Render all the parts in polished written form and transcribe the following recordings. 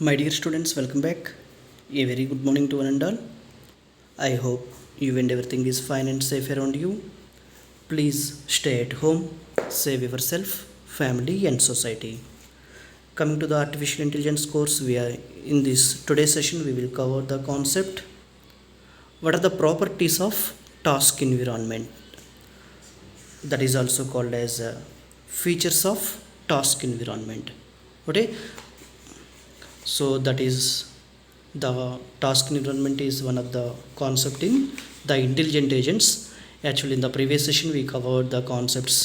My dear students, welcome back. A very good morning to one and all. I hope you and everything is fine and safe around you. Please stay at home, save yourself, family, and society. Coming to the artificial intelligence course, we are in this today's session. We will cover the concept. What are the properties of task environment? That is also called as features of task environment. Okay, so that is the task environment is one of the concept in the intelligent agents. Actually, in the previous session we covered the concepts.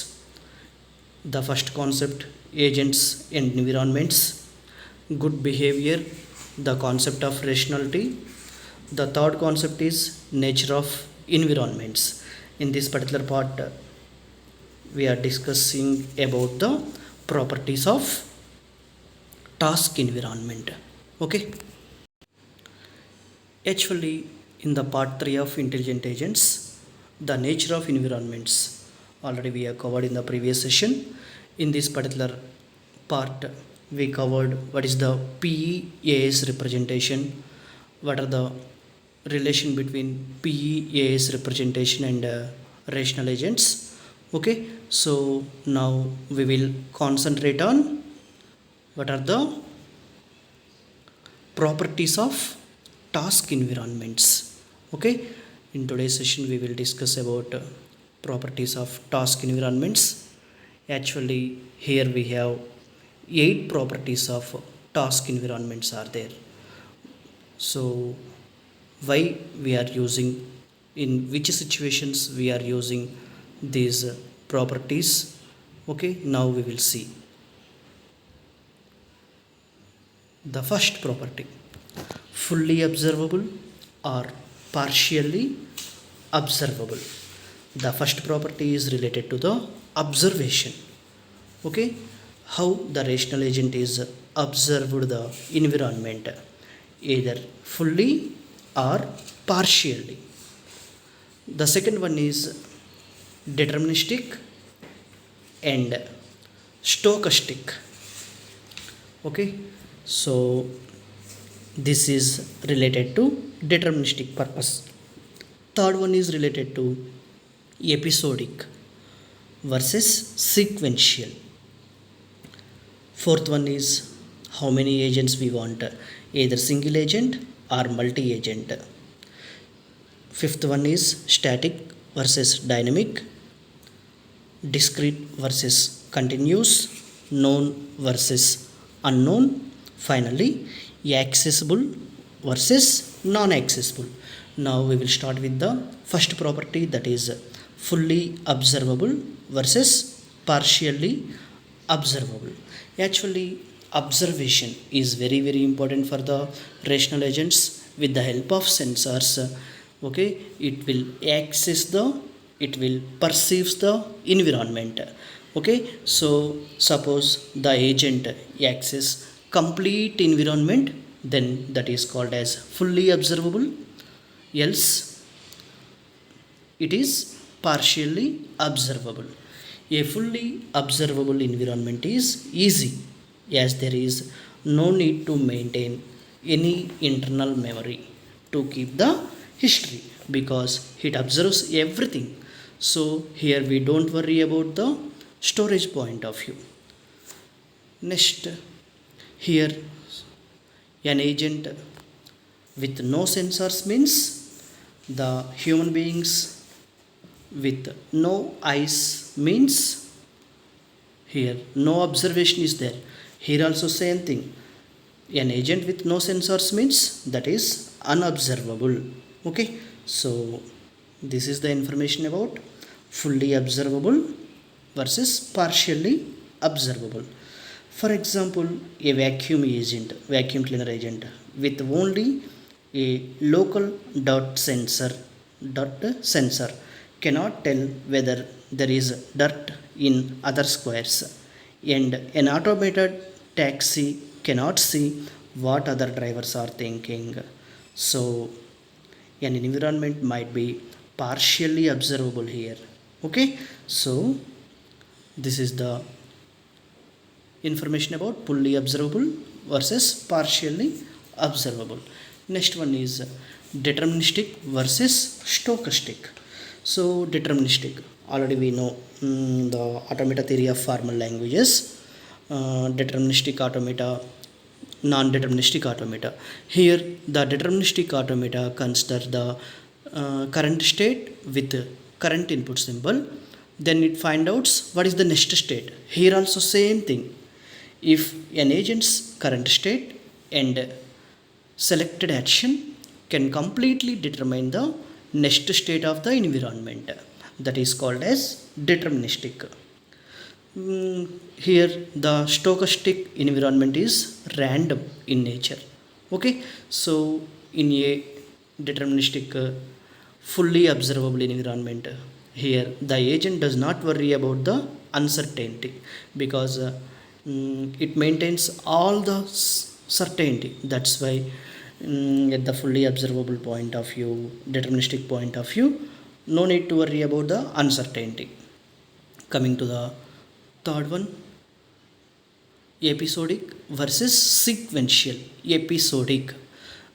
The first concept, agents and environments, good behavior, the concept of rationality. The third concept is nature of environments. In this particular part we are discussing about the properties of task environment. Okay, actually in the part 3 of intelligent agents, the nature of environments already we have covered in the previous session. In this particular part we covered what is the PEAS representation, what are the relation between PEAS representation and rational agents. Okay, so now we will concentrate on what are the properties of task environments. Okay, in today's session we will discuss about properties of task environments. Actually, here we have 8 properties of task environments are there. So why we are using, in which situations we are using these properties? Okay, now we will see. The first property, fully observable or partially observable. The first property is related to the observation. Okay, how the rational agent is observed the environment, either fully or partially. The second one is deterministic and stochastic. Okay, so this is related to deterministic purpose. Third one is related to episodic versus sequential. Fourth one is how many agents we want, either single agent or multi agent. Fifth one is static versus dynamic, discrete versus continuous, known versus unknown. Finally, accessible versus non-accessible. Now we will start with the first property, that is fully observable versus partially observable. Actually, observation is very important for the rational agents. With the help of sensors, okay, it will perceives the environment. Okay, so suppose the agent access complete environment, then that is called as fully observable, else it is partially observable. A fully observable environment is easy, as there is no need to maintain any internal memory to keep the history, because it observes everything. So here we don't worry about the storage point of view. Next, here an agent with no sensors means the human beings with no eyes means here no observation is there. Here also same thing, an agent with no sensors means that is unobservable. Okay, so this is the information about fully observable versus partially observable. For example, a vacuum cleaner agent with only a local dot sensor cannot tell whether there is dirt in other squares, and an automated taxi cannot see what other drivers are thinking. So an environment might be partially observable here. Okay, so this is the information about fully observable versus partially observable. Next one is deterministic versus stochastic. So deterministic, already we know the automata theory of formal languages, deterministic automata, non-deterministic automata. Here the deterministic automata consider the current state with current input symbol, then it find out what is the next state. Here also same thing, if an agent's current state and selected action can completely determine the next state of the environment, that is called as deterministic. Here the stochastic environment is random in nature. Okay, so in a deterministic fully observable environment, here the agent does not worry about the uncertainty, because it maintains all the certainty. That's why at the fully observable point of view, deterministic point of view, no need to worry about the uncertainty. Coming to the third one, episodic versus sequential. Episodic,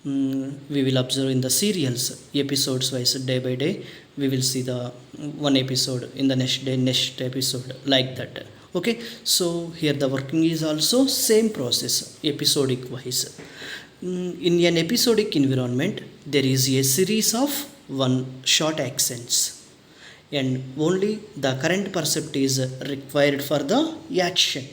we will observe in the serials, episodes wise, day by day we will see the one episode, in the next day next episode, like that. Okay, so here the working is also same process, episodic wise. In an episodic environment, there is a series of one short accents, and only the current percept is required for the action.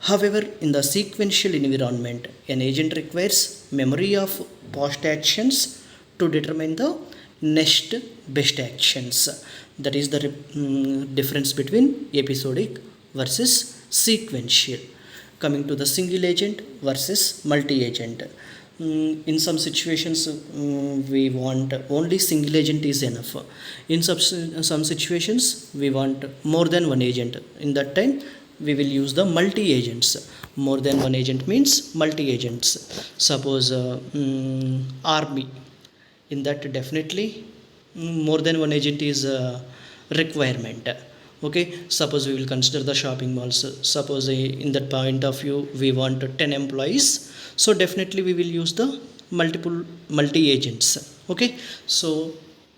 However, in the sequential environment, an agent requires memory of past actions to determine the next best actions. That is the difference between episodic versus sequential. Coming to the single agent versus multi-agent. In some situations, we want only single agent is enough. In some situations, we want more than one agent. In that time, we will use the multi-agents. More than one agent means multi-agents. Suppose army, in that definitely more than one agent is requirement. Okay, suppose we will consider the shopping malls. Suppose in that point of view we want 10 employees, so definitely we will use the multiple multi-agents. Okay, so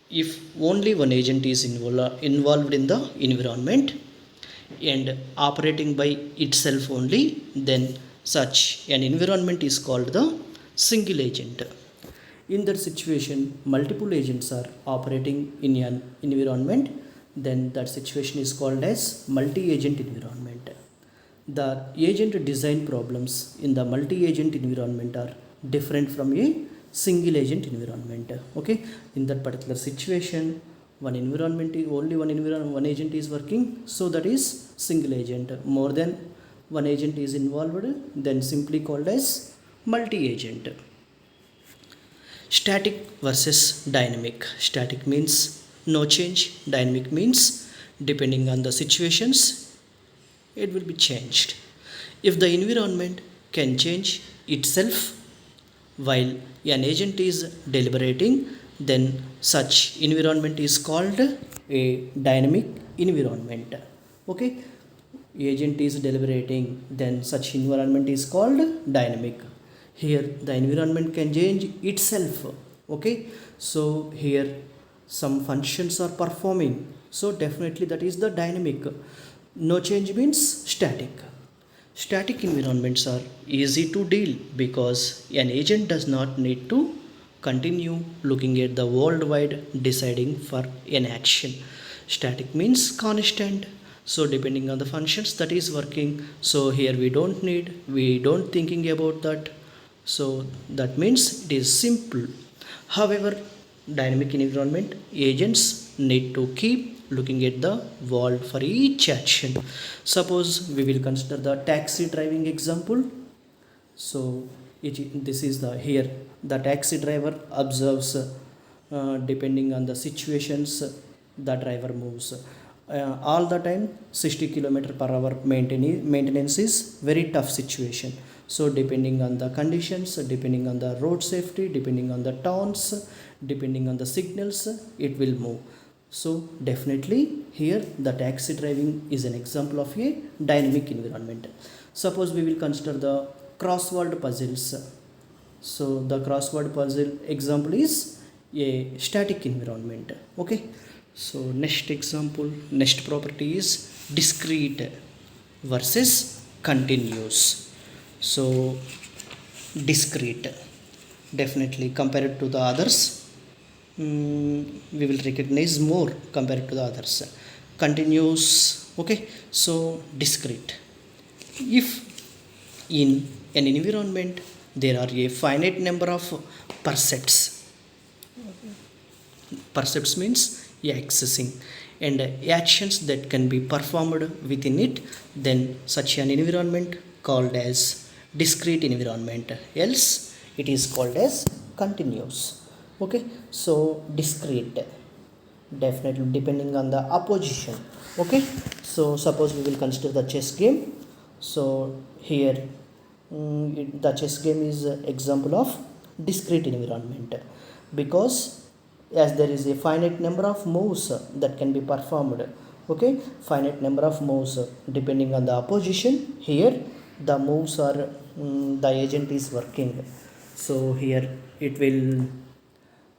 if only one agent is involved in the environment and operating by itself only, then such an environment is called the single agent. In that situation, multiple agents are operating in an environment, then that situation is called as multi-agent environment. The agent design problems in the multi-agent environment are different from a single agent environment. Okay, in that particular situation, one environment, only one agent is working, so that is single agent. More than one agent is involved, then simply called as multi-agent. Static versus dynamic. Static means no change, dynamic means depending on the situations it will be changed. If the environment can change itself while an agent is deliberating, then such environment is called a dynamic environment. Okay, agent is deliberating, then such environment is called dynamic. Here the environment can change itself. Okay, so here some functions are performing, so definitely that is the dynamic. No change means static. Static environments are easy to deal because an agent does not need to continue looking at the worldwide deciding for an action. Static means constant, so depending on the functions that is working, so here we don't thinking about that, so that means it is simple. However, dynamic environment, agents need to keep looking at the world for each action. Suppose we will consider the taxi driving example. So this is the here the taxi driver observes depending on the situations the driver moves. All the time 60 km/h maintenance is very tough situation. So depending on the conditions, depending on the road safety, depending on the turns, depending on the signals, it will move. So definitely here the taxi driving is an example of a dynamic environment. Suppose we will consider the crossword puzzles. So the crossword puzzle example is a static environment. Okay, so next example, next property is discrete versus continuous. So discrete, definitely compared to the others, we will recognize more compared to the others. Continuous, okay. So discrete, if in an environment there are a finite number of percepts. Percepts means accessing and actions that can be performed within it, then such an environment called as discrete environment, else it is called as continuous. Okay, so discrete, definitely depending on the opposition. Okay, so suppose we will consider the chess game. So here the chess game is example of discrete environment, because as there is a finite number of moves that can be performed. Okay, finite number of moves depending on the opposition. Here the moves are the agent is working, so here it will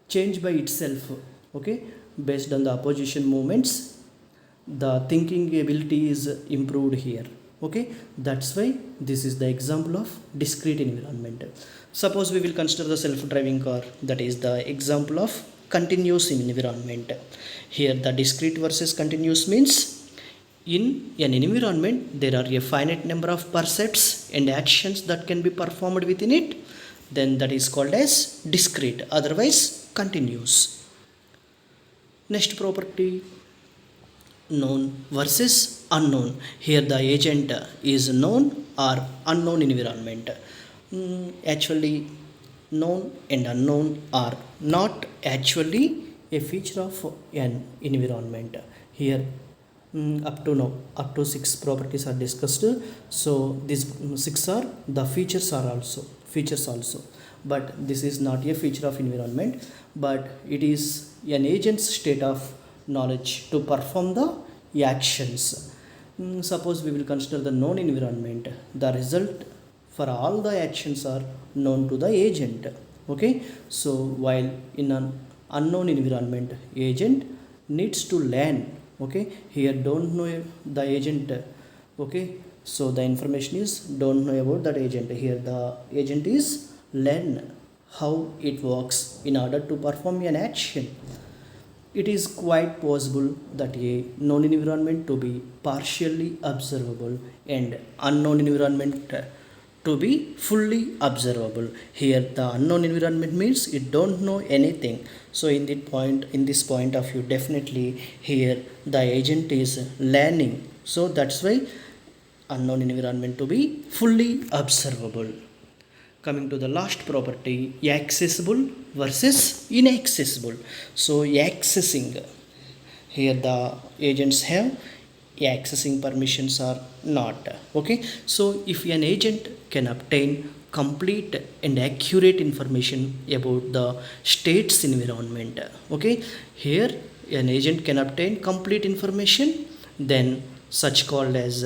change by itself. Okay, based on the opposition movements, the thinking ability is improved here. Okay, that's why this is the example of discrete environment. Suppose we will consider the self-driving car, that is the example of continuous environment. Here the discrete versus continuous means, in an environment there are a finite number of percepts and actions that can be performed within it, then that is called as discrete, otherwise continuous. Next property, known versus unknown. Here the agent is known or unknown environment. Actually known and unknown are not actually a feature of an environment. Here up to now, up to 6 properties are discussed. So these 6 are the features also, but this is not a feature of environment, but it is an agent's state of knowledge to perform the actions. Suppose we will consider the known environment, the result for all the actions are known to the agent. Okay, so while in an unknown environment, agent needs to learn. Okay, here don't know the agent. Okay, so the information is don't know about that agent. Here the agent is learn how it works in order to perform an action. It is quite possible that a known environment to be partially observable and unknown environment to be fully observable. Here the unknown environment means it don't know anything. So in this point of view, definitely here the agent is learning. So that's why unknown environment to be fully observable. Coming to the last property, accessible versus inaccessible. So accessing, here the agents have accessing permissions or not. Okay, so if an agent can obtain complete and accurate information about the state's environment. Okay, here an agent can obtain complete information, then such as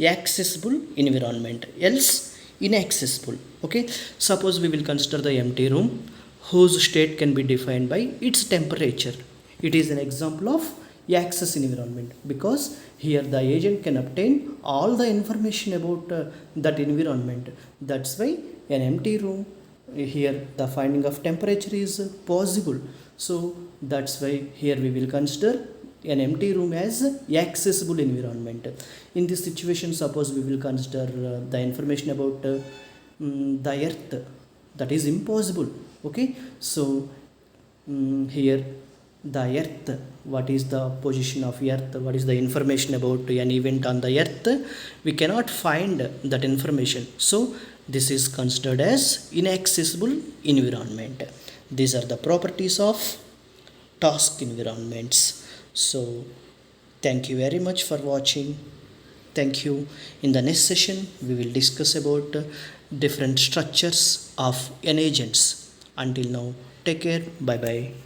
accessible environment, else inaccessible. Okay, suppose we will consider the empty room whose state can be defined by its temperature. It is an example of access environment, because here the agent can obtain all the information about that environment. That's why an empty room, here the finding of temperature is possible. So that's why here we will consider an empty room as accessible environment. In this situation, suppose we will consider the information about the earth, that is impossible. Okay, so here the earth, what is the position of earth, what is the information about an event on the earth, we cannot find that information. So this is considered as inaccessible environment. These are the properties of task environments. So thank you very much for watching. Thank you. In the next session we will discuss about different structures of an agents. Until now, take care. Bye bye.